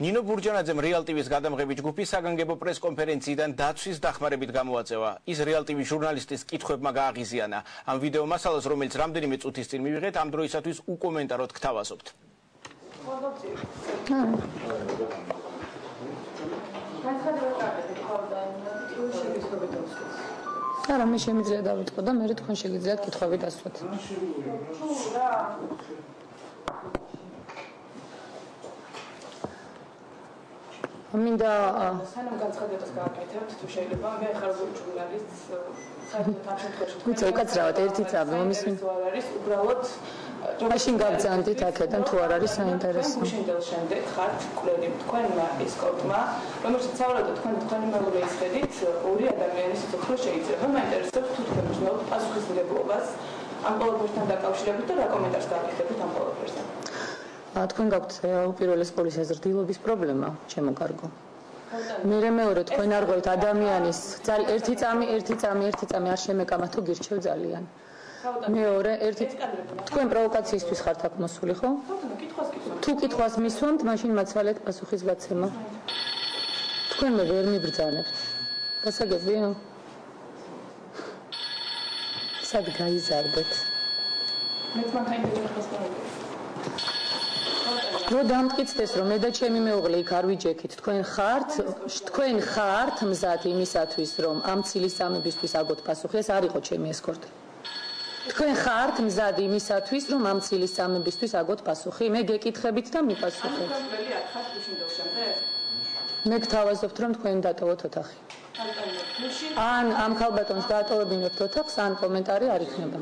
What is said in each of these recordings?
ნინო ბურჯანაძემ რეალ ტივის გადამღებით ჯგუფის საგანგებო პრესკონფერენციიდან დაცვის დახმარებით გამოაწევა. ის რეალ ტივის ჟურნალისტის კითხვებმა გააღიზიანა. ამ ვიდეო მასალას, რომელიც რამდენიმე წუთის წინ მივიღეთ, ამ დროისათვის უკომენტაროდ გთავაზობთ. არა, მე შემიძლია დავიწყო და მე თქვენ შეგიძლიათ კითხვები დასვათ. მინდა სანამ განცხადებას გააკეთებთ, თუ შეიძლება, მე ხარ ჟურნალისტს, საერთოდ ამ შემთხვევაში გუწევ კაცრავად ერთი წამი მომის არის უბრალოდ მაშინ გავძანდით აქედან თუ არ არის საინტერესო. გუშინდელ შემდეგ ხართ კვლევი თქვენმა ესკორტმა, რომელშიც საუბრობთ თქვენი მეუღლე ისედით, ორი ადამიანის სიცოცხლე შეიძლება. მაინტერესებს თუ თქვენ ვზნოთ პასუხისმგებლობას ამ ყველაფერთან დაკავშირებით და რა კომენტარს გააკეთებთ ამ ყველაფერზე. თქვენ გაქვთ უპირველეს ყოვლისა ზრდილობის პრობლემა, ჩემო კარგო. მეორე თქვენ არ ღვევთ ადამიანის ერთი წამი არ შემეკამა თუ გირჩევ ძალიან. მეორე თქვენ პროვოკაციისთვის ხართ აქ მოსული, ხო? თუ კითხვას მისვამთ, მაშინ მაცვალეთ პასუხის გაცემა. თქვენ მე ვერ მიბრძანებთ. გასაგებია? სად გაიზარდეთ? მე თქვენთან ინტერესებს რო დამტკიცდეს რომ მე და ჩემი მეუღლე იქ არ ვიჯექით თქვენ ხართ მზად იმისათვის რომ ამ ცილის სამებისთვის აგოთ პასუხი ეს არ იყო ჩემი ესკორტი თქვენ ხართ მზად იმისათვის რომ ამ ცილის სამებისთვის აგოთ პასუხი მე გეკითხებით და მიპასუხეთ მე გთავაზობთ რომ თქვენ დატოვოთ ოთახი ან ამ ქალბატონს დაატოვებინებთ ოთახს ან კომენტარი არ იქნება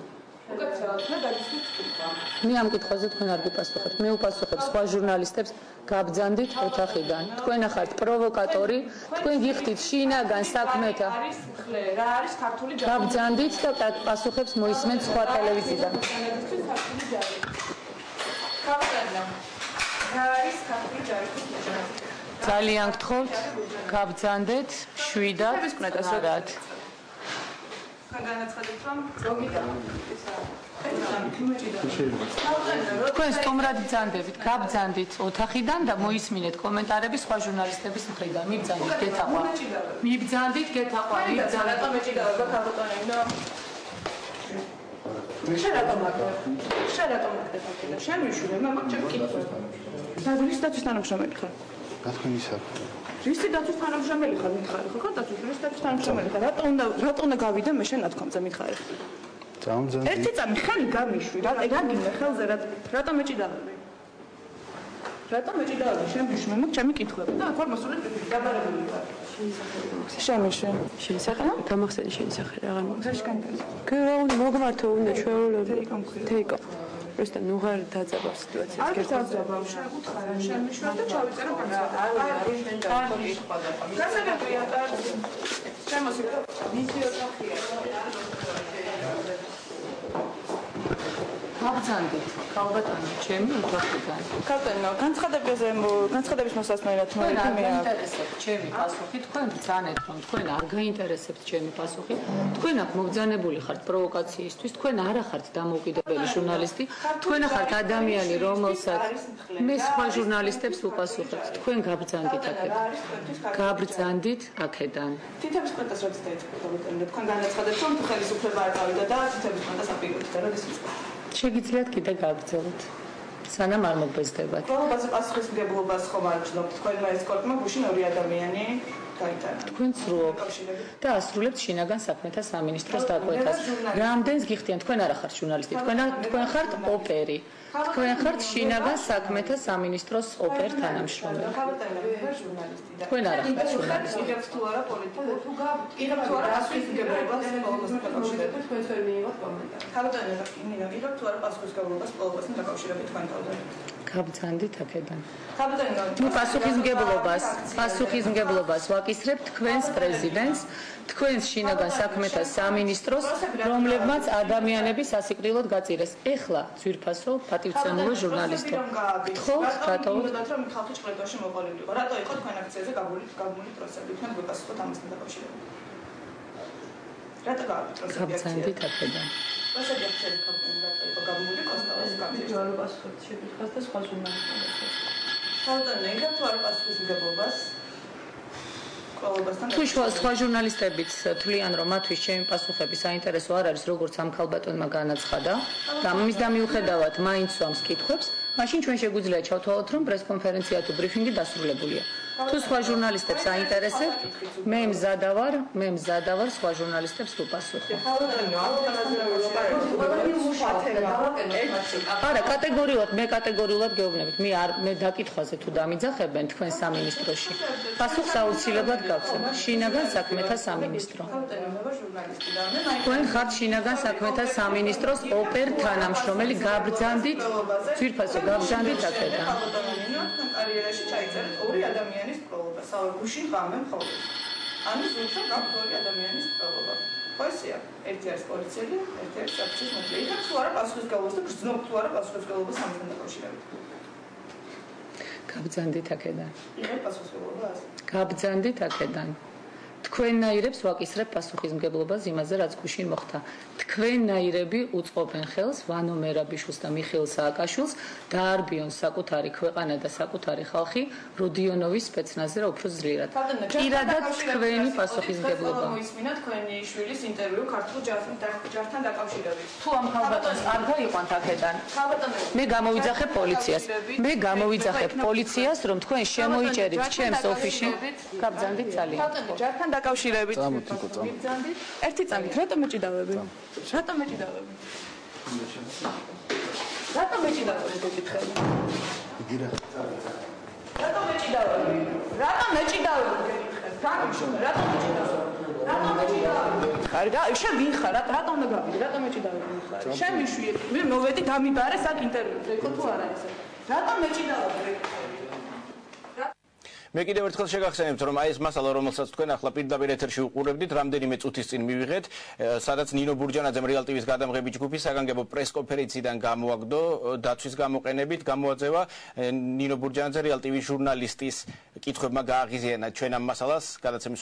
მე ამ კითხვაზე თქვენ არ გიპასუხებთ. მე ვპასუხებ სხვა ჟურნალისტებს გაბძანდით ოთახიდან. თქვენ ახართ პროვოკატორი, თქვენ გიხდით შინაგან საქმეთა. რა არის ქართული ჯარი? გაბძანდით და პასუხებს მოისმენთ სხვა ტელევიზიიდან. ძალიან გთხოვთ, გაბძანდეთ 7-9. თქვენ სტუმრად ბრძანდებით, გაბძანდით ოთახიდან და მოისმინეთ კომენტარები სხვა ჟურნალისტების მხრიდან. მიბძანდით, გეთაყვა. მიბძანდით, გეთაყვა. რატომ ეჭიდავება ქალბატონინო? შენ რატომ აკეთებ? შენ ვიშურე, მაგრამ კითხვა. საერთოდ დაცვის თანამშრომელი ხარ? გათქვენისა. ისი დაცვის თანამშრომელი ხარ მითხარი ხო? დაცვის თანამშრომელი ხარ. რატომ უნდა გავიდე მე შენ ნათქვამზე მითხარი? წამძანდი. ერთი წამი ხელი გამიშვი, რა გაგიმე ხელზე რატომ ეჭიდავები? რატომ ეჭიდავები? შენ ვიშურე, მაგ ჩემი კითხვები და აქ ვარ მოსული გაბარებული ვარ. შენ გამახსენე შენი სახე რა გზაში განკარგე. რა უნდა მოგმართო უნდა ჩვეულებრივ თეიკო просто ну ღარ დაძაბავ სიტუაციას არ დაძაბავ შენ უთხარა შენ მიშვა და ჩავიწერო არის შენ კარგი გასაგებია კარგი შემოსი მისი ოთახია გაბძანდით ქალბატონო ჩემი ოთახიდან ქალბატონო განცხადების მოსასმენად მე ინტერესებს ჩემი პასუხი თქვენ ბრძანეთ რომ თქვენ არ გაინტერესებთ ჩემი პასუხი თქვენ აქ მობძანებული ხართ პროვოკაციისთვის თქვენ არ ახართ დამოუკიდებელი ჟურნალისტი თქვენ ახართ ადამიანი რომელსაც მე სხვა ჟურნალისტებს ვუპასუხებთ თქვენ გაბრძანდით აქედან თითების პროტესტს რაც დაიწყო თქვენ განაცხადეთ რომ ხელისუფლება არ გავიდა და თითების პროტესტს აპირებთ და როდის იწყო შეგიძლიათ კიდე გაგრძელოთ სანამ არ მოგბეზდებათ. პასუხისმგებლობას ხომ არ ვცნობთ თქვენმა ესკორტმა გუშინ ორი ადამიანი გაიტანა. თქვენ სრულობთ და ასრულებთ შინაგან საქმეთა სამინისტროს დაკვეთას. რამდენს გიხდიან თქვენ არ ხართ ჟურნალისტი, თქვენ ხართ ოპერი. თქვენ ხართ შინაგან საქმეთა სამინისტროს ოპერ თანამშრომელი. თქვენ არ ხართ ჟურნალისტი. იღებთ თუ არა პოლიტიკურ იღებთ თუ არა პასუხისმგებლობას პოლიტიკასთან დაკავშირებით თქვენ ვერ მიიღოთ კომენტარი. ქალბატონო იღებთ თუ არა პასუხისმგებლობას პოლიტიკასთან დაკავშირებით თქვენ თავდადით. გაბძანდით აქედან. ქალბატონო პასუხისმგებლობას ვაკისრებთ თქვენს პრეზიდენტს, თქვენს შინაგან საქმეთა სამინისტროს, რომლებმაც ადამიანები სასიკვდილოდ გაწირეს. ეხლა ძვირფასო პატივცემულო ჟურნალისტო. გთხოვთ დატოვოთ. რომ ხალხი ჭყლეტოში მოყოლილიყო. რატო იყო თქვენ აქციაზე გაბმული პროცესები? თქვენ გვეპასუხოთ ამასთან დაკავშირებით. რატო გააკეთეთ გაბძანდით აქედან. პროცესები ქალბატონო რატო იყო გაბმული კოსტავას გამიჯვალებას შეკითხას და სხვა ჟურნალისტებს. ხალხთან ეგრეთ თუ არ პასუხისმგებლობას თუ სხვა ჟურნალისტებიც თვლიან, რომ მათთვის ჩემი პასუხები საინტერესო არ არის, როგორც ამ ქალბატონმა განაცხადა, და ამის დამიუხედავად მაინც სვამს კითხვებს, მაშინ ჩვენ შეგვიძლია ჩავთვალოთ, რომ პრესკონფერენცია თუ ბრიფინგი დასრულებულია. თუ სხვა ჟურნალისტებს აინტერესებთ, მე მზადა ვარ სხვა ჟურნალისტებს ვუპასუხო. არა, კატეგორიულად გეუბნებით. მე დაკითხვაზე თუ დამიძახებენ თქვენ სამინისტროში, პასუხს აუცილებლად გავცემ. შინაგან საქმეთა სამინისტრო. თქვენ ხართ შინაგან საქმეთა სამინისტროს ოპერ თანამშრომელი, გაბრძანდით, ძვირფასო გაბრძანდით აქედან. კარიერაში ჩაიწერეთ ორი ადამიანის პრობლემა. საუბრში ღამე მხოლოდ. ანუ ზუსტად გაქვთ ორი ადამიანის პრობლემა. ხო ესეა. ერთი არის პოლიციელი, ერთი არის საფრთხის მოხელე. იქ თუ არა პასუხისმგებლობას და გრძნობ თუ არა პასუხისმგებლობას ამასთან დაკავშირებით. გაბრძანდით აქედან. იღებ პასუხისმგებლობას? გაბრძანდით აქედან. თქვენნაირებს ვაკისრებ პასუხისმგებლობას იმაზე, რაც გუშინ მოხდა. თქვენნაირები უწყობენ ხელს ვანო მერაბიშვილს და მიხეილ სააკაშვილს დაარბიონ საკუთარი ქვეყანა და საკუთარი ხალხი როდიონოვის სპეცნაზზე რა უფრო ძლიერად. პირადად თქვენი პასუხისმგებლობა. მოისმინა თქვენი შვილის ინტერვიუ ქართულ ჯართან დაკავშირებით. თუ ამ ქალბატონს არ გაიყვანთ აქედან, მე გამოვიძახებ პოლიციას, რომ თქვენ შემოიჭერით ჩემს ოფისში. გაბრძანდით ძალიან. ჯართან დაკავშირებით. მიბრძანდით? ერთი წამით, რატომ მეჭიდავები? რატომ მეჭიდავები? რატომ მეჭიდავები გეკითხები? რატომ მეჭიდავები? რატომ მეჭიდავები გეკითხები? რატომ მეჭიდავები? ხარგა, შენ ვინ ხარ? რატომ უნდა გავიდი? რატომ მეჭიდავები ხარ? შენ მიშვიეთ. მე მოვედი დამიბარე საკ ინტერვიუზე, ეკო თუ არა ესე. რატომ მეჭიდავები? მე კიდევ ერთხელ შეგახსენებთ, რომ აი ეს მასალა, რომელსაც თქვენ ახლა პირდაპირ ეთერში უყურებდით, რამდენიმე წუთის წინ მივიღეთ, სადაც ნინო ბურჯანაძემ რეალ ტივის გადამღები ჯგუფის საგანგებო პრესკონფერენციიდან გამოაგდო დაცვის გამოყენებით, გამოაძევა ნინო ბურჯანაძე რეალ ტივის ჟურნალისტის კითხვებმა გააღიზიანა ჩვენ ამ მასალას, გადაცემის